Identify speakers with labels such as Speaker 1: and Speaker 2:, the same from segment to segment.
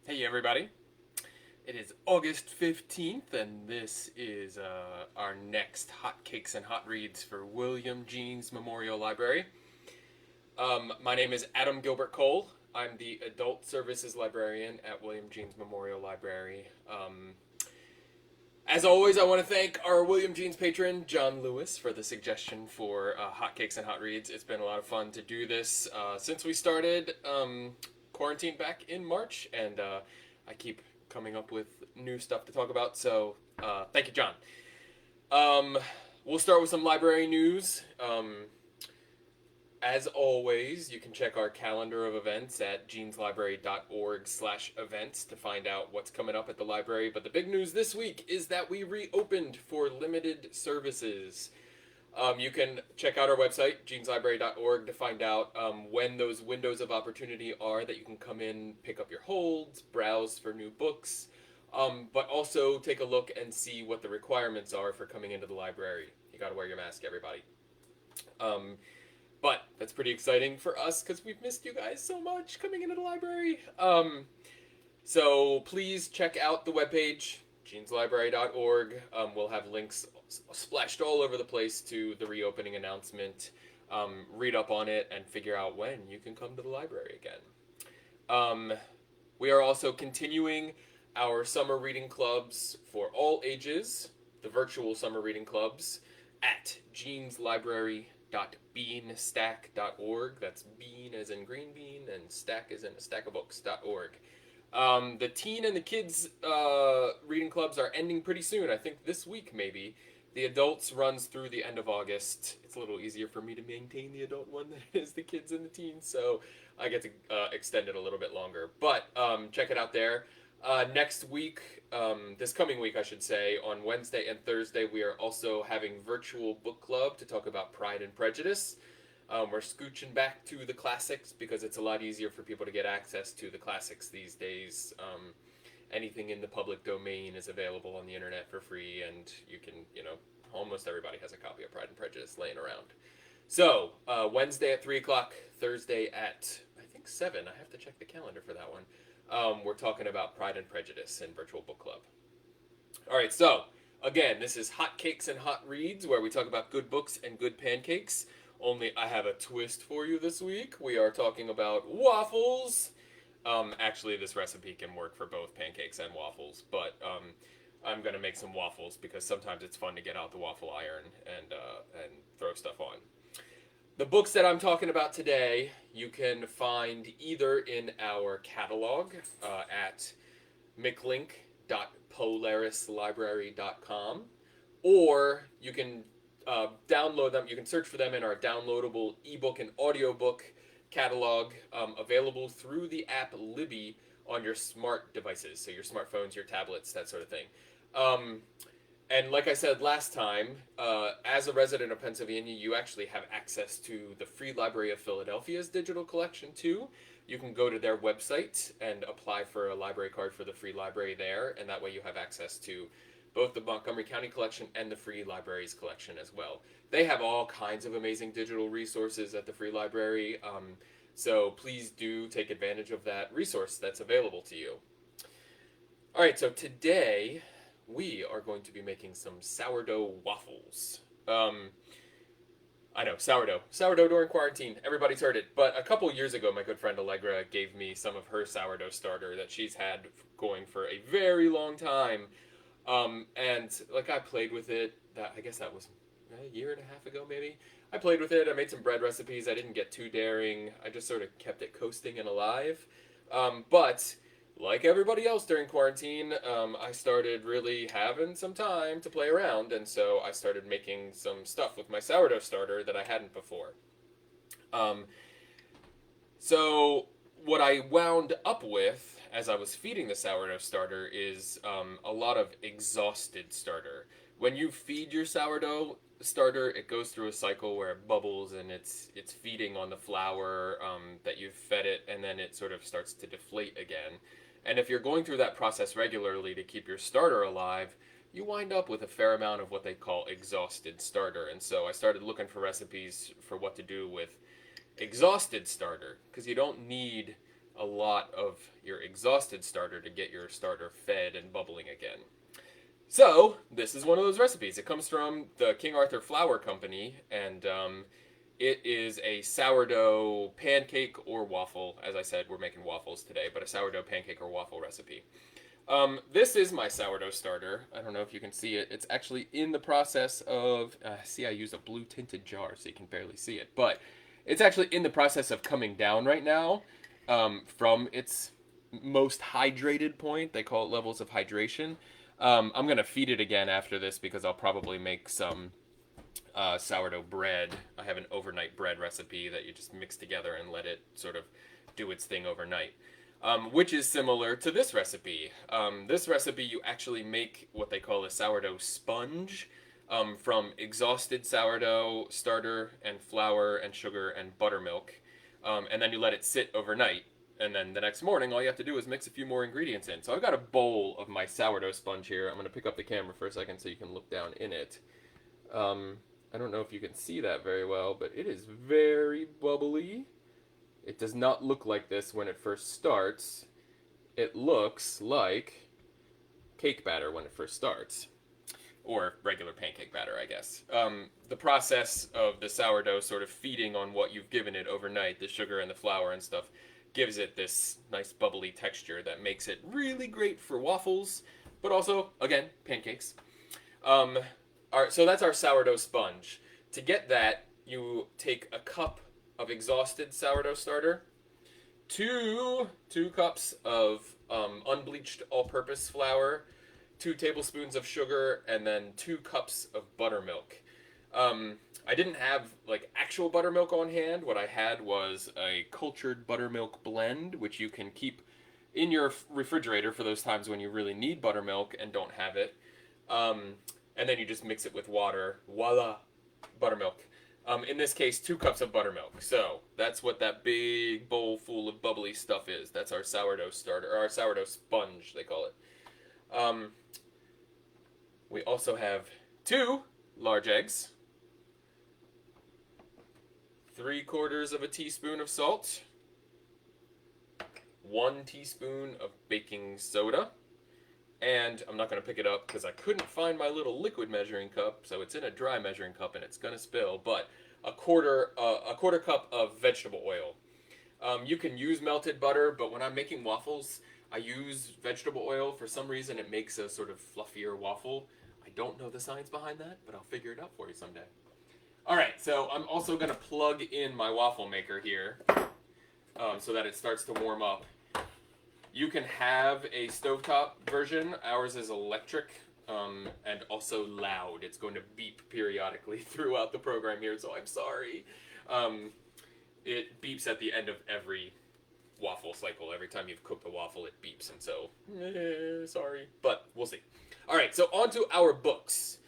Speaker 1: Hey everybody, it is August 15th and this is our next Hot Cakes and Hot Reads for William Jeanes Memorial Library. My name is Adam Gilbert Cole. I'm the Adult Services Librarian at William Jeanes Memorial Library. As always, I want to thank our William Jeanes patron, John Lewis, for the suggestion for Hot Cakes and Hot Reads. It's been a lot of fun to do this since we started quarantine back in March, and I keep coming up with new stuff to talk about, so thank you, John. Um, we'll start with some library news. As always, you can check our calendar of events at jeanslibrary.org/events to find out what's coming up at the library. But the big news this week is that we reopened for limited services. You can check out our website, jeanslibrary.org, to find out when those windows of opportunity are that you can come in, pick up your holds, browse for new books, but also take a look and see what the requirements are for coming into the library. You gotta wear your mask, everybody. Um, but that's pretty exciting for us because we've missed you guys so much coming into the library. So please check out the webpage, jeanslibrary.org. We'll have links splashed all over the place to the reopening announcement. Read up on it and figure out when you can come to the library again. We are also continuing our summer reading clubs for all ages, the virtual summer reading clubs, at jeanslibrary.beanstack.org. That's bean as in green bean and stack as in a stack of books.org. The teen and the kids reading clubs are ending pretty soon. I think this week maybe. The adults runs through the end of August. It's a little easier for me to maintain the adult one than it is the kids and the teens, so I get to extend it a little bit longer. But check it out there. Next week, this coming week, I should say, on Wednesday and Thursday, we are also having virtual book club to talk about Pride and Prejudice. We're scooching back to the classics because it's a lot easier for people to get access to the classics these days. Anything in the public domain is available on the internet for free, and you can, almost everybody has a copy of Pride and Prejudice laying around. So, Wednesday at 3 o'clock, Thursday at, I think, 7. I have to check the calendar for that one. We're talking about Pride and Prejudice in Virtual Book Club. All right, so, again, this is Hot Cakes and Hot Reads, where we talk about good books and good pancakes. Only I have a twist for you this week. We are talking about waffles. Actually, this recipe can work for both pancakes and waffles, but I'm gonna make some waffles because sometimes it's fun to get out the waffle iron and throw stuff on. The books that I'm talking about today, you can find either in our catalog at mclink.polarislibrary.com, or you can download them. You can search for them in our downloadable ebook and audiobook catalog, available through the app Libby on your smart devices, so your smartphones, your tablets, that sort of thing. And like I said last time, as a resident of Pennsylvania, you actually have access to the Free Library of Philadelphia's digital collection too. You can go to their website and apply for a library card for the Free Library there, and that way you have access to both the Montgomery County collection and the Free Libraries collection as well. They have all kinds of amazing digital resources at the Free Library, so please do take advantage of that resource that's available to you. All right, so today we are going to be making some sourdough waffles. I know, sourdough. Sourdough during quarantine. Everybody's heard it. But a couple years ago, my good friend Allegra gave me some of her sourdough starter that she's had going for a very long time. And like I played with it. I guess that was a year and a half ago, maybe. I played with it. I made some bread recipes. I didn't get too daring. I just sort of kept it coasting and alive. But like everybody else during quarantine, I started really having some time to play around, and so I started making some stuff with my sourdough starter that I hadn't before. Um, so what I wound up with as I was feeding the sourdough starter is a lot of exhausted starter. When you feed your sourdough starter, it goes through a cycle where it bubbles and it's feeding on the flour that you've fed it, and then it sort of starts to deflate again. And if you're going through that process regularly to keep your starter alive, you wind up with a fair amount of what they call exhausted starter. And so I started looking for recipes for what to do with exhausted starter, because you don't need a lot of your exhausted starter to get your starter fed and bubbling again. So, this is one of those recipes. It comes from the King Arthur Flour Company, and it is a sourdough pancake or waffle. As I said, we're making waffles today, but a sourdough pancake or waffle recipe. This is my sourdough starter. I don't know if you can see it. It's actually in the process of. See, I use a blue tinted jar so you can barely see it, but it's actually in the process of coming down right now from its most hydrated point. They call it levels of hydration. I'm gonna feed it again after this because I'll probably make some sourdough bread. I have an overnight bread recipe that you just mix together and let it sort of do its thing overnight. Which is similar to this recipe. This recipe, you actually make what they call a sourdough sponge from exhausted sourdough starter and flour and sugar and buttermilk. And then you let it sit overnight. And then the next morning, all you have to do is mix a few more ingredients in. So I've got a bowl of my sourdough sponge here. I'm going to pick up the camera for a second so you can look down in it. I don't know if you can see that very well, but it is very bubbly. It does not look like this when it first starts. It looks like cake batter when it first starts. Or regular pancake batter, I guess. The process of the sourdough sort of feeding on what you've given it overnight, the sugar and the flour and stuff, gives it this nice bubbly texture that makes it really great for waffles, but also, again, pancakes. So that's our sourdough sponge. To get that, you take a cup of exhausted sourdough starter, two cups of unbleached all-purpose flour, 2 tablespoons of sugar, and then 2 cups of buttermilk. I didn't have like actual buttermilk on hand. What I had was a cultured buttermilk blend, which you can keep in your refrigerator for those times when you really need buttermilk and don't have it. And then you just mix it with water. Voila, buttermilk. In this case, 2 cups of buttermilk. So that's what that big bowl full of bubbly stuff is. That's our sourdough starter, or our sourdough sponge, they call it. We also have 2 large eggs, 3/4 of a teaspoon of salt, 1 teaspoon of baking soda, and I'm not going to pick it up because I couldn't find my little liquid measuring cup, so it's in a dry measuring cup and it's going to spill, but a quarter cup of vegetable oil. You can use melted butter, but when I'm making waffles, I use vegetable oil. For some reason, it makes a sort of fluffier waffle. I don't know the science behind that, but I'll figure it out for you someday. All right, so I'm also going to plug in my waffle maker here so that it starts to warm up. You can have a stovetop version. Ours is electric and also loud. It's going to beep periodically throughout the program here, so I'm sorry. It beeps at the end of every waffle cycle. Every time you've cooked a waffle, it beeps, and so, sorry. But we'll see. All right, so on to our books.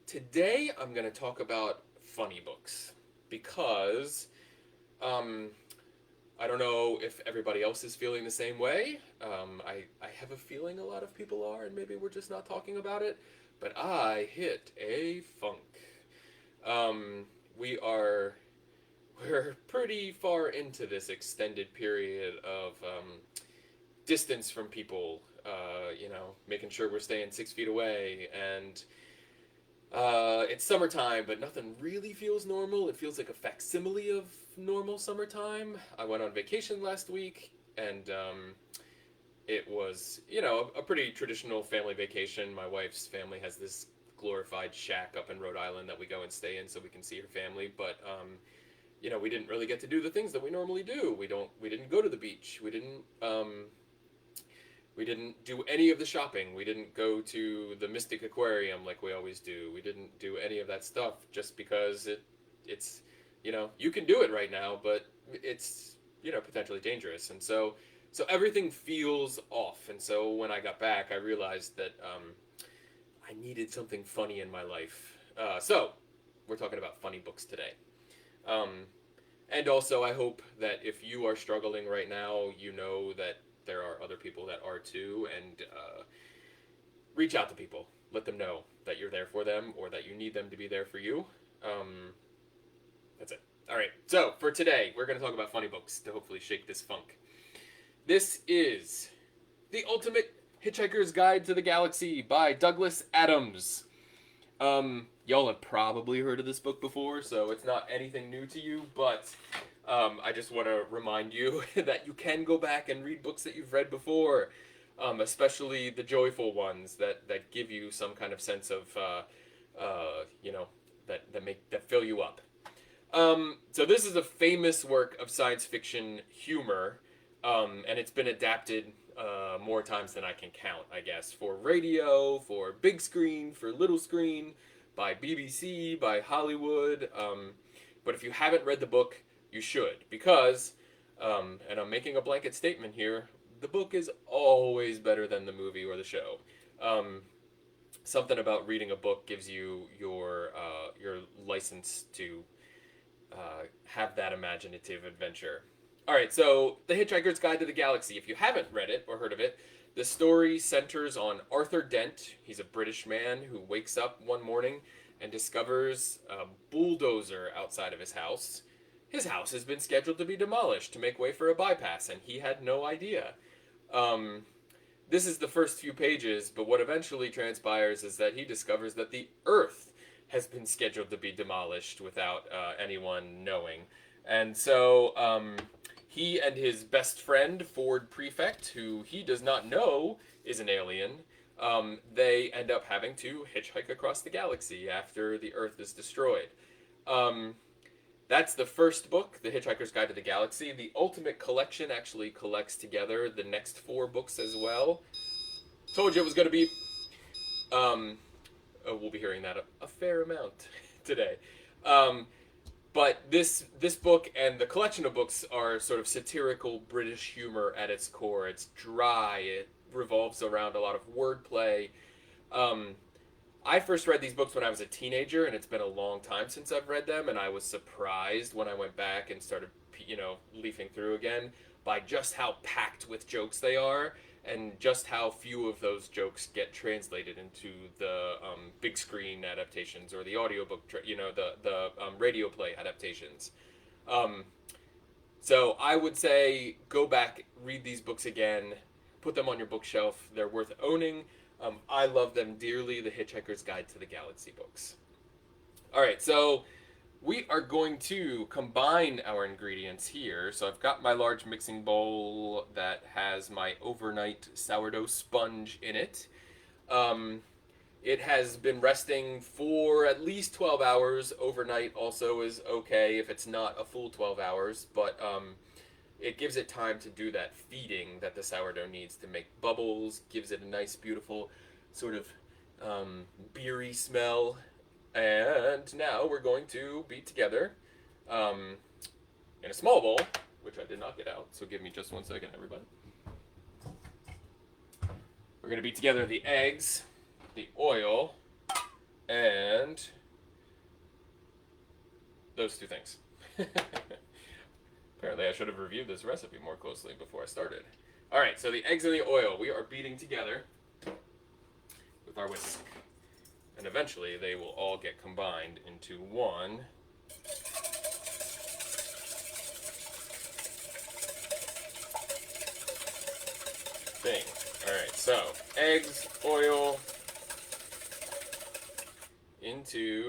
Speaker 1: Today, I'm going to talk about funny books because I don't know if everybody else is feeling the same way. I have a feeling a lot of people are, and maybe we're just not talking about it, but I hit a funk. We're pretty far into this extended period of distance from people, making sure we're staying 6 feet away, and it's summertime, but nothing really feels normal. It feels like a facsimile of normal summertime. I went on vacation last week, and it was, a pretty traditional family vacation. My wife's family has this glorified shack up in Rhode Island that we go and stay in so we can see her family, but we didn't really get to do the things that we normally do. We didn't go to the beach. We didn't do any of the shopping. We didn't go to the Mystic Aquarium like we always do. We didn't do any of that stuff just because it's you can do it right now, but it's potentially dangerous. And so everything feels off. And so when I got back, I realized that I needed something funny in my life. So we're talking about funny books today. And also, I hope that if you are struggling right now, you know that there are other people that are too, and reach out to people. Let them know that you're there for them or that you need them to be there for you. That's it. All right, so for today, we're going to talk about funny books to hopefully shake this funk. This is The Ultimate Hitchhiker's Guide to the Galaxy by Douglas Adams. Y'all have probably heard of this book before, so it's not anything new to you, but I just want to remind you that you can go back and read books that you've read before, especially the joyful ones that give you some kind of sense of, that fill you up. So this is a famous work of science fiction humor, and it's been adapted more times than I can count, I guess, for radio, for big screen, for little screen, by BBC, by Hollywood. But if you haven't read the book, you should, because, and I'm making a blanket statement here, the book is always better than the movie or the show. Something about reading a book gives you your license to have that imaginative adventure. All right, so The Hitchhiker's Guide to the Galaxy. If you haven't read it or heard of it, the story centers on Arthur Dent. He's a British man who wakes up one morning and discovers a bulldozer outside of his house. His house has been scheduled to be demolished to make way for a bypass, and he had no idea. This is the first few pages, but what eventually transpires is that he discovers that the Earth has been scheduled to be demolished without anyone knowing. And so he and his best friend, Ford Prefect, who he does not know is an alien, they end up having to hitchhike across the galaxy after the Earth is destroyed. That's the first book, The Hitchhiker's Guide to the Galaxy. The Ultimate Collection actually collects together the next 4 books as well. Told you it was going to be... we'll be hearing that a fair amount today. But this book and the collection of books are sort of satirical British humor at its core. It's dry. It revolves around a lot of wordplay. I first read these books when I was a teenager, and it's been a long time since I've read them, and I was surprised when I went back and started, leafing through again by just how packed with jokes they are, and just how few of those jokes get translated into the big screen adaptations or the audiobook, the radio play adaptations. So I would say go back, read these books again, put them on your bookshelf. They're worth owning. I love them dearly, the Hitchhiker's Guide to the Galaxy books. All right, so we are going to combine our ingredients here. So I've got my large mixing bowl that has my overnight sourdough sponge in it. It has been resting for at least 12 hours. Overnight also is okay if it's not a full 12 hours, but it gives it time to do that feeding that the sourdough needs to make bubbles, gives it a nice, beautiful sort of beery smell. And now we're going to beat together in a small bowl, which I did not get out, so give me just 1 second, everybody. We're going to beat together the eggs, the oil, and those 2 things. Apparently I should have reviewed this recipe more closely before I started. Alright, so the eggs and the oil we are beating together with our whisk. And eventually they will all get combined into one thing. Alright, so eggs, oil into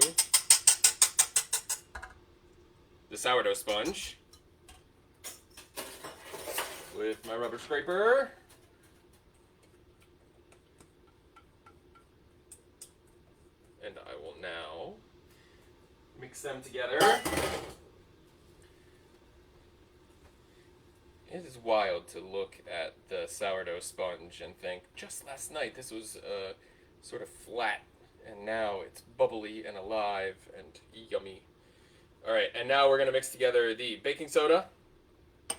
Speaker 1: the sourdough sponge with my rubber scraper. And I will now mix them together. It is wild to look at the sourdough sponge and think, just last night this was sort of flat, and now it's bubbly and alive and yummy. Alright, and now we're going to mix together the baking soda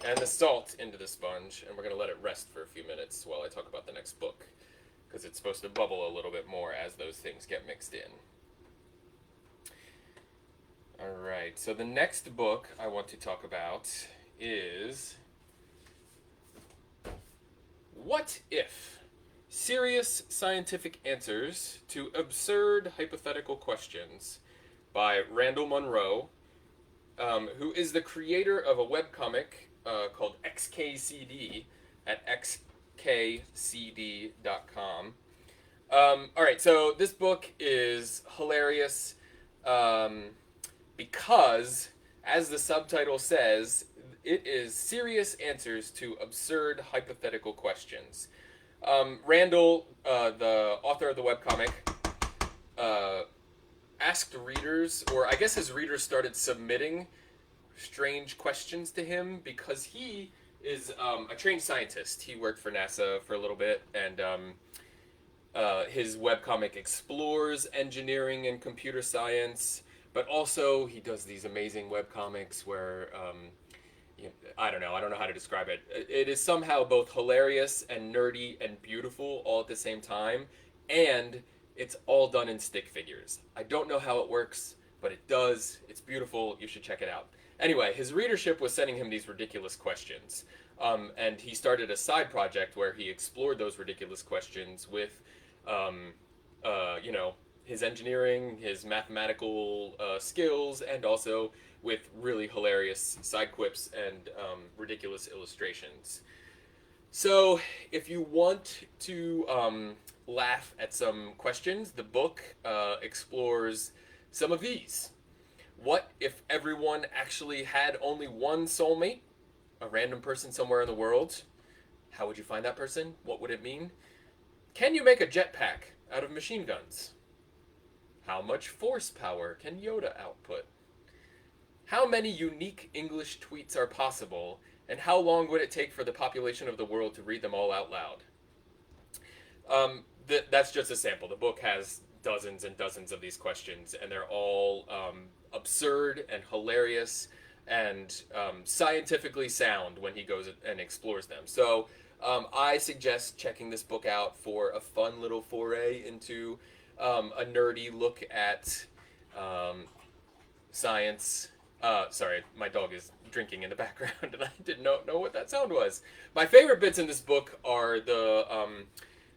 Speaker 1: and the salt into the sponge, and we're going to let it rest for a few minutes while I talk about the next book, because it's supposed to bubble a little bit more as those things get mixed in. Alright, so the next book I want to talk about is What If? Serious Scientific Answers to Absurd Hypothetical Questions by Randall Munroe. who is the creator of a webcomic called XKCD at xkcd.com. All right, so this book is hilarious um, because, as the subtitle says, it is serious answers to absurd hypothetical questions. Randall, the author of the webcomic, uh, asked readers, or I guess his readers started submitting strange questions to him because he is a trained scientist. He worked for NASA for a little bit, and his webcomic explores engineering and computer science, but also he does these amazing webcomics where I don't know. I don't know how to describe it. It is somehow both hilarious and nerdy and beautiful all at the same time, and it's all done in stick figures. I don't know how it works, but it does. It's beautiful. You should check it out. Anyway, his readership was sending him these ridiculous questions, and he started a side project where he explored those ridiculous questions with, you know, his engineering, his mathematical skills, and also with really hilarious side quips and ridiculous illustrations. So, if you want to laugh at some questions, the book explores some of these. What if everyone actually had only one soulmate? A random person somewhere in the world? How would you find that person? What would it mean? Can you make a jetpack out of machine guns? How much force power can Yoda output? How many unique English tweets are possible, and how long would it take for the population of the world to read them all out loud? That's just a sample. The book has dozens and dozens of these questions, and they're all absurd and hilarious and scientifically sound when he goes and explores them. So I suggest checking this book out for a fun little foray into a nerdy look at science. Sorry, my dog is drinking in the background, and I didn't know what that sound was. My favorite bits in this book are the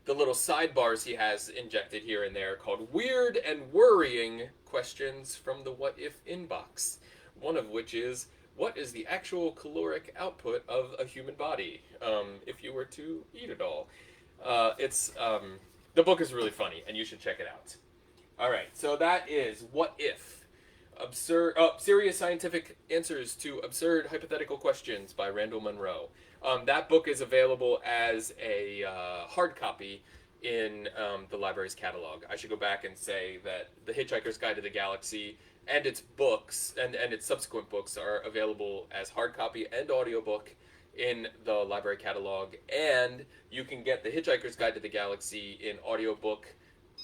Speaker 1: little sidebars he has injected here and there called Weird and Worrying Questions from the What If Inbox. One of which is, what is the actual caloric output of a human body if you were to eat it all? The book is really funny, and you should check it out. All right, so that is What If? Serious Scientific Answers to Absurd Hypothetical Questions by Randall Munroe. That book is available as a hard copy in the library's catalog. I should go back and say that The Hitchhiker's Guide to the Galaxy and its books and its subsequent books are available as hard copy and audiobook in the library catalog, and you can get The Hitchhiker's Guide to the Galaxy in audiobook,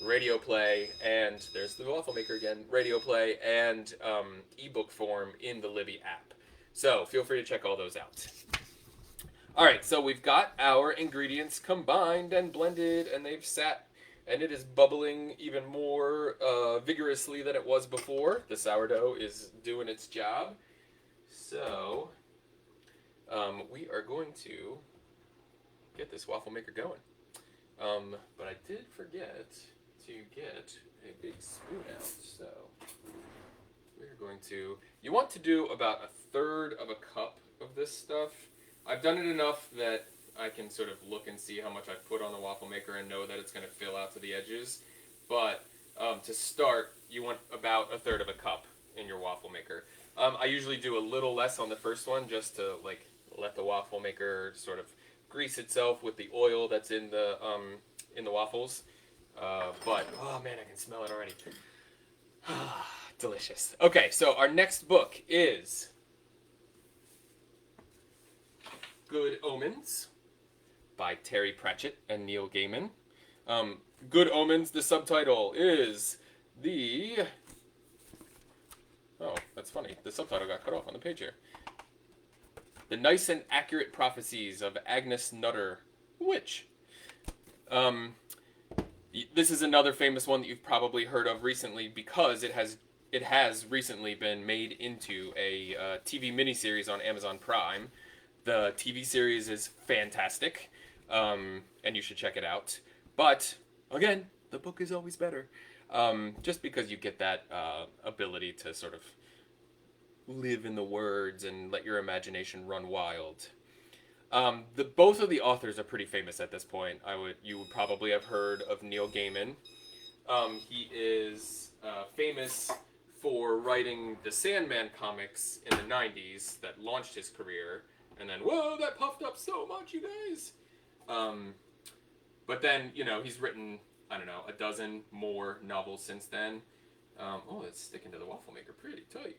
Speaker 1: radio play, and there's the waffle maker again, radio play and ebook form in the Libby app. So feel free to check all those out. All right, so we've got our ingredients combined and blended, and they've sat, and it is bubbling even more vigorously than it was before. The sourdough is doing its job. So we are going to get this waffle maker going. But I did forget to get a big spoon out, so we're going to... You want to do about 1/3 of a cup of this stuff. I've done it enough that I can sort of look and see how much I've put on the waffle maker and know that it's going to fill out to the edges. But to start, you want about 1/3 of a cup in your waffle maker. I usually do a little less on the first one just to let the waffle maker sort of grease itself with the oil that's in the waffles. But oh man, I can smell it already. Delicious. Okay, so our next book is Good Omens by Terry Pratchett and Neil Gaiman. Good Omens, the subtitle is the... Oh, that's funny. The subtitle got cut off on the page here. The Nice and Accurate Prophecies of Agnes Nutter, Witch. This is another famous one that you've probably heard of recently because it has recently been made into a TV miniseries on Amazon Prime. The TV series is fantastic, and you should check it out. But, again, the book is always better. Just because you get that ability to sort of live in the words and let your imagination run wild. Both of the authors are pretty famous at this point. You would probably have heard of Neil Gaiman. He is famous for writing the Sandman comics in the '90s that launched his career, and then whoa, that puffed up so much, you guys. Um, but then he's written, I don't know, a dozen more novels since then. Oh, it's sticking to the waffle maker pretty tight.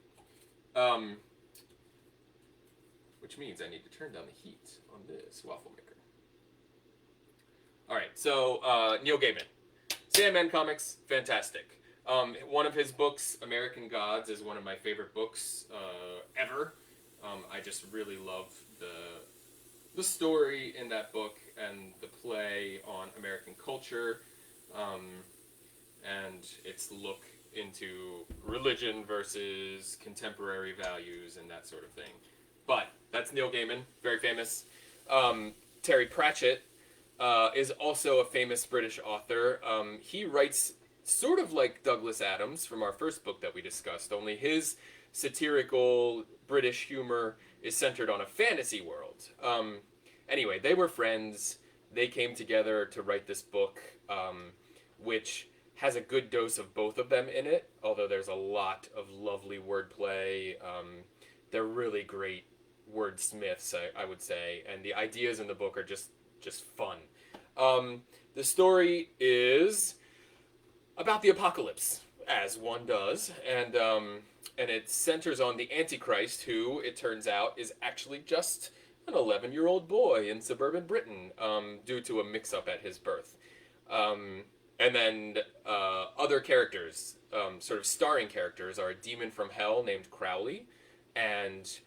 Speaker 1: Which means I need to turn down the heat on this waffle maker. All right, so Neil Gaiman, Sandman comics, fantastic. One of his books, American Gods, is one of my favorite books ever. I just really love the story in that book and the play on American culture, and its look into religion versus contemporary values and that sort of thing. But that's Neil Gaiman, very famous. Terry Pratchett is also a famous British author. He writes sort of like Douglas Adams from our first book that we discussed, only his satirical British humor is centered on a fantasy world. Anyway, they were friends. They came together to write this book, which has a good dose of both of them in it, although there's a lot of lovely wordplay. They're really great wordsmiths, I would say, and the ideas in the book are just fun. The story is about the apocalypse, as one does, and it centers on the Antichrist, who, it turns out, is actually just an 11-year-old boy in suburban Britain, due to a mix-up at his birth. And then other characters, sort of starring characters, are a demon from hell named Crowley, and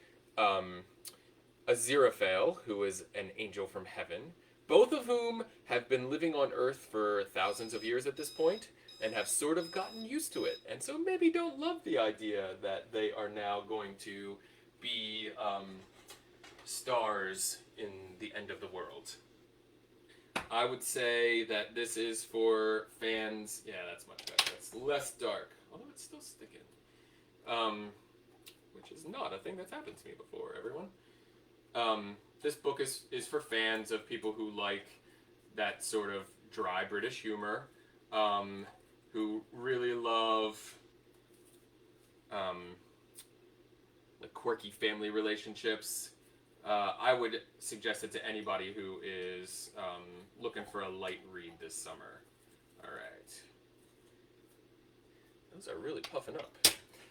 Speaker 1: Aziraphale, who is an angel from heaven, both of whom have been living on Earth for thousands of years at this point, and have sort of gotten used to it, and so maybe don't love the idea that they are now going to be stars in the end of the world. I would say that this is for fans. Yeah, that's much better. It's less dark, although it's still sticking. Which is not a thing that's happened to me before, everyone. This book is for fans of people who like that sort of dry British humor, who really love like quirky family relationships. I would suggest it to anybody who is looking for a light read this summer. All right. Those are really puffing up.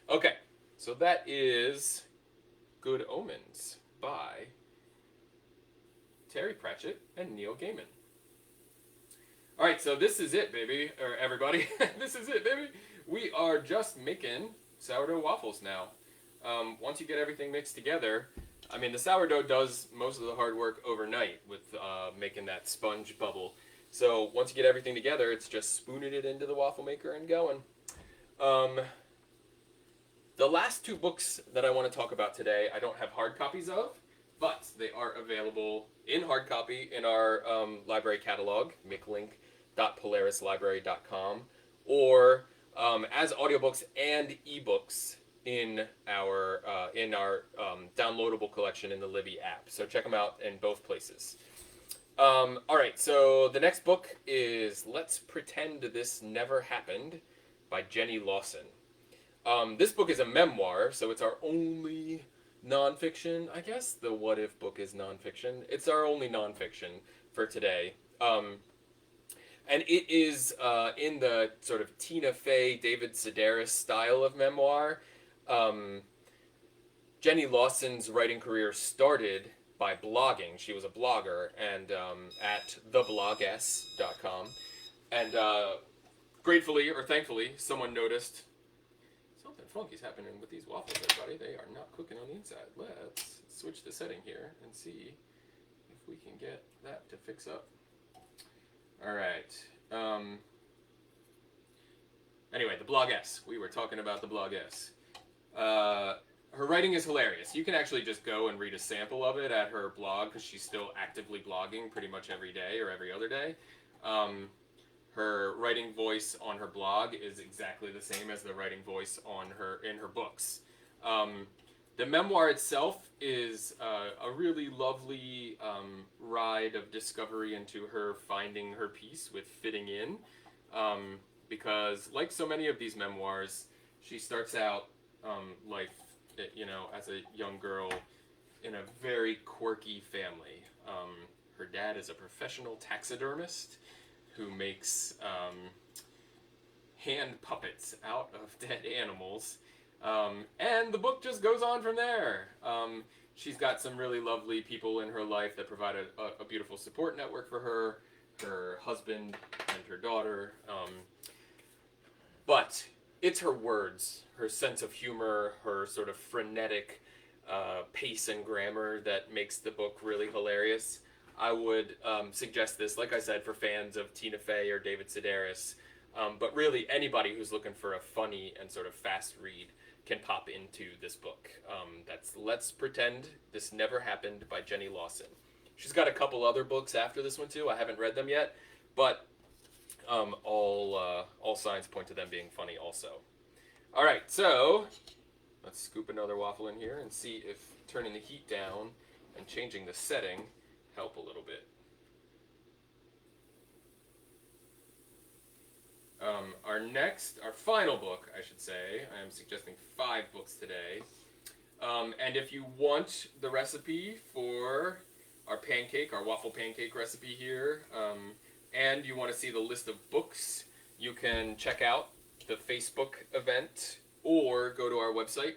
Speaker 1: Okay, so that is Good Omens by Terry Pratchett and Neil Gaiman. All right, so this is it, baby, or everybody. This is it, baby. We are just making sourdough waffles now. Once you get everything mixed together, I mean, the sourdough does most of the hard work overnight with making that sponge bubble. So once you get everything together, it's just spooning it into the waffle maker and going. The last two books that I want to talk about today, I don't have hard copies of, but they are available in hard copy in our library catalog, miclink.polarislibrary.com, or as audiobooks and ebooks in our downloadable collection in the Libby app. So check them out in both places. All right, so the next book is Let's Pretend This Never Happened by Jenny Lawson. This book is a memoir, so it's our only nonfiction, I guess. The What If book is nonfiction. It's our only nonfiction for today. And it is in the sort of Tina Fey, David Sedaris style of memoir. Jenny Lawson's writing career started by blogging. She was a blogger and at theblogs.com. And gratefully or thankfully, someone noticed something funky's happening with these waffles, everybody. They are not cooking on the inside. Let's switch the setting here and see if we can get that to fix up. All right. Anyway, the Blog S. We were talking about the Blog S. Her writing is hilarious. You can actually just go and read a sample of it at her blog because she's still actively blogging pretty much every day or every other day. Her writing voice on her blog is exactly the same as the writing voice in her books. The memoir itself is a really lovely ride of discovery into her finding her peace with fitting in. Um, because, like so many of these memoirs, she starts out life, as a young girl in a very quirky family. Her dad is a professional taxidermist who makes hand puppets out of dead animals. And the book just goes on from there. She's got some really lovely people in her life that provide a beautiful support network for her husband, and her daughter. But it's her words, her sense of humor, her sort of frenetic pace and grammar that makes the book really hilarious. I would suggest this, like I said, for fans of Tina Fey or David Sedaris. But really, anybody who's looking for a funny and sort of fast read can pop into this book. That's Let's Pretend This Never Happened by Jenny Lawson. She's got a couple other books after this one too. I haven't read them yet, but all signs point to them being funny also. All right, so let's scoop another waffle in here and see if turning the heat down and changing the setting help a little bit. Our final book, I should say. I am suggesting 5 books today. And if you want the recipe for our pancake, our waffle pancake recipe here, and you want to see the list of books, you can check out the Facebook event or go to our website,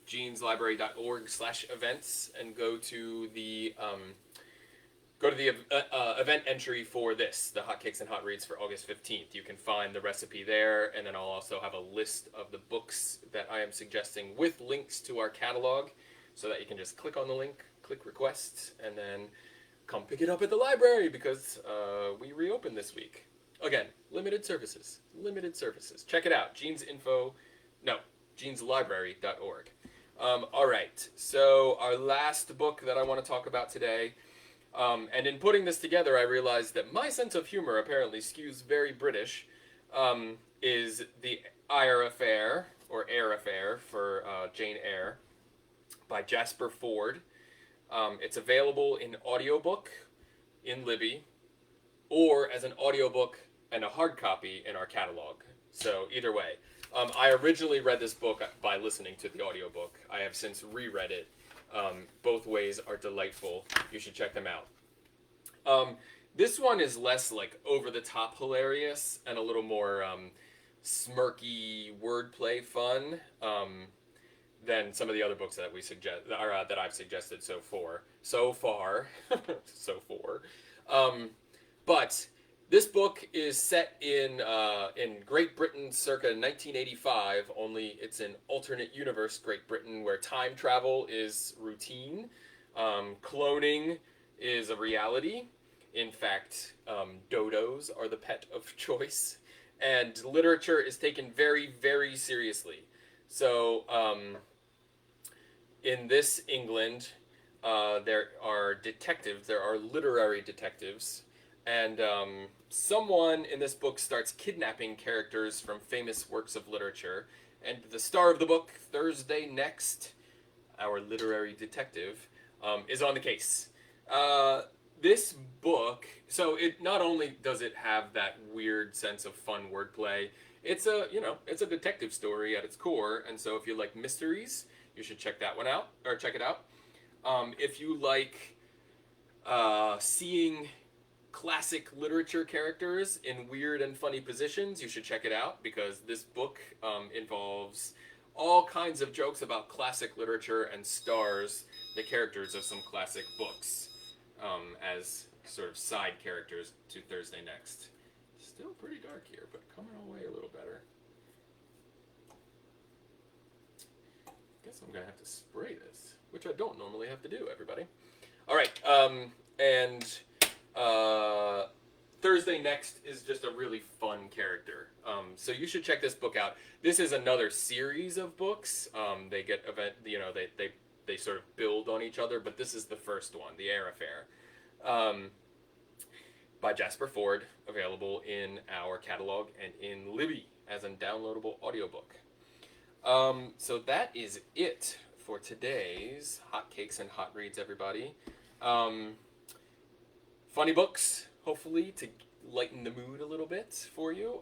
Speaker 1: jeanslibrary.org/events, and go to the event entry for this, the Hotcakes and Hot Reads for August 15th. You can find the recipe there, and then I'll also have a list of the books that I am suggesting with links to our catalog, so that you can just click on the link, click request, and then come pick it up at the library, because we reopened this week. Again, limited services. Check it out, jeanslibrary.org. All right, so our last book that I want to talk about today, and in putting this together, I realized that my sense of humor apparently skews very British, is The Eyre Affair, or Eyre Affair for Jane Eyre, by Jasper Fforde. It's available in audiobook in Libby, or as an audiobook and a hard copy in our catalog. So either way. I originally read this book by listening to the audiobook. I have since reread it. Both ways are delightful. You should check them out. This one is less like over-the-top hilarious and a little more smirky wordplay fun than some of the other books that that I've suggested so far. But this book is set in Great Britain circa 1985, only it's an alternate universe Great Britain where time travel is routine. Cloning is a reality. In fact, dodos are the pet of choice. And literature is taken very, very seriously. So, in this England, there are detectives, there are literary detectives, and someone in this book starts kidnapping characters from famous works of literature, and the star of the book, Thursday Next, our literary detective, is on the case. This book, so it not only does it have that weird sense of fun wordplay, it's a detective story at its core, and so if you like mysteries, you should check that one out, or check it out. If you like seeing classic literature characters in weird and funny positions, you should check it out, because this book involves all kinds of jokes about classic literature and stars the characters of some classic books as sort of side characters to Thursday Next. Still pretty dark here, but coming away a little better. Guess I'm gonna have to spray this, which I don't normally have to do, everybody. All right, and Thursday Next is just a really fun character. So you should check this book out. This is another series of books. They get they sort of build on each other, but this is the first one, The Eyre Affair, by Jasper Fforde, available in our catalog and in Libby as a downloadable audiobook. So that is it for today's Hot Cakes and Hot Reads, everybody. Um, Funny books, hopefully, to lighten the mood a little bit for you.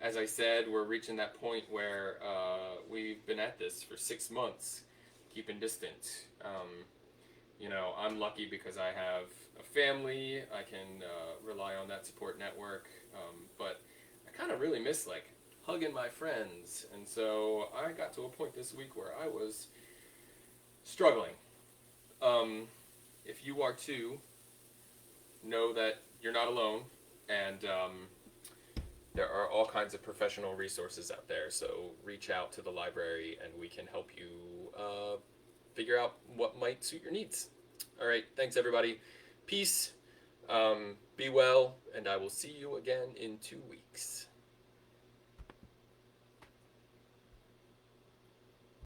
Speaker 1: As I said, we're reaching that point where we've been at this for 6 months, keeping distant. I'm lucky because I have a family. I can rely on that support network. But I kind of really miss hugging my friends, and so I got to a point this week where I was struggling. If you are too, know that you're not alone, and there are all kinds of professional resources out there. So reach out to the library, and we can help you figure out what might suit your needs. All right, thanks everybody. Peace. Be well, and I will see you again in 2 weeks.